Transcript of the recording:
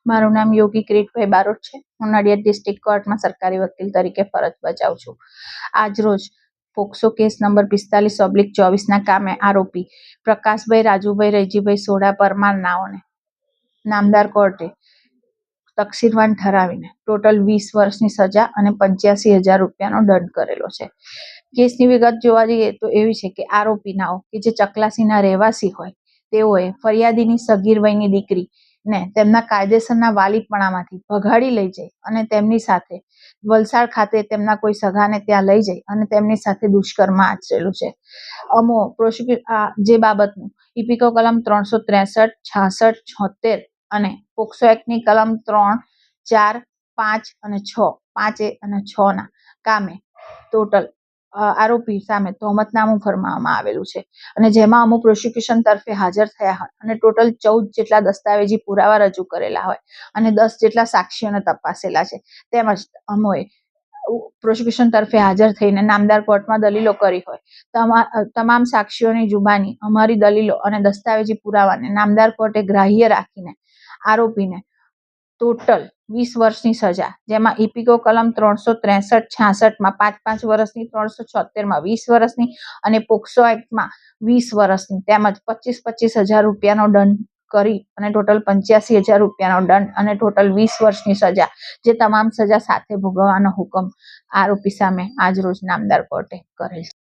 મારું નામ યોગી કિરીટભાઈ બારોટ છે. હું નડિયાદ ડિસ્ટ્રિક્ટ કોર્ટમાં સરકારી વકીલ તરીકે ફરજ બજાવું છું. આજરોજ પોક્સો કેસ નંબર 45/24 કામે આરોપી પ્રકાશભાઈ રાજુભાઈ રૈજીભાઈ સોઢા પરમાર નાઓને નામદાર કોર્ટે તકસીરવાન ઠરાવીને ટોટલ 20 વર્ષની સજા અને 85,000 રૂપિયાનો દંડ કરેલો છે. કેસની વિગત જોવા જઈએ તો એવી છે કે આરોપી નાઓ કે જે ચકલાસીના રહેવાસી હોય તેઓએ ફરિયાદીની સગીર વયની દીકરી ને તેમના કાયદેસરના વાલીપણામાંથી ભગાડી લઈ જઈ અને તેમની સાથે વલસાડ ખાતે તેમના કોઈ સગાને ત્યાં લઈ જઈ અને તેમની સાથે દુષ્કર્મ આચરેલું છે. જે બાબતનું ઇપિકો કલમ 363, 66, 76 અને પોક્સો એક્ટની કલમ 3, 4, 5 અને 6, 5A અને 6 ના કામે ટોટલ આરોપી સામે તહોમતનામું ફરમાવવામાં આવેલું છે અને જેમાં અમુક પ્રોસિક્યુશન તરફે હાજર થયા હોય અને ટોટલ 14 જેટલા દસ્તાવેજી પુરાવા રજૂ કરેલા હોય અને 10 જેટલા સાક્ષીઓને તપાસેલા છે. તેમજ અમોએ પ્રોસિક્યુશન તરફે હાજર થઈને નામદાર કોર્ટમાં દલીલો કરી હોય તમામ સાક્ષીઓની જુબાની, અમારી દલીલો અને દસ્તાવેજી પુરાવાને નામદાર કોર્ટે ગ્રાહ્ય રાખીને આરોપીને ટોટલ 20 વર્ષની સજા, જેમાં ઇપિકો કલમ 363, 66 માં 5 વર્ષની, 376 માં 20 વર્ષની અને પોક્સો એક્ટમાં 20 વર્ષની તેમજ 25,000 રૂપિયાનો દંડ કરી અને ટોટલ 85,000 રૂપિયાનો દંડ અને ટોટલ 20 વર્ષની સજા, જે તમામ સજા સાથે ભોગવવાનો હુકમ આરોપી સામે આજરોજ નામદાર કોર્ટે કરેલ છે.